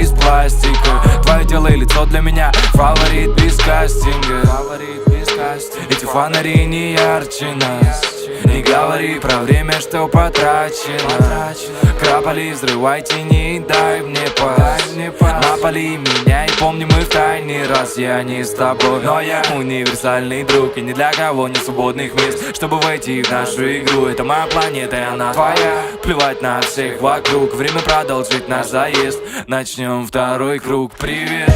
из пластика. Твое тело и лицо для меня фаворит без кастинга. Эти фонари не ярче нас. Не говори про время, что потрачено. Крапали, взрывайте, не дай мне пасть. Напали меня и помни, мы в тайне, раз я не с тобой. Но я универсальный друг, и ни для кого не свободных мест, чтобы войти в нашу игру. Это моя планета, и она твоя. Плевать на всех вокруг, время продолжить наш заезд. Начнем второй круг, привет.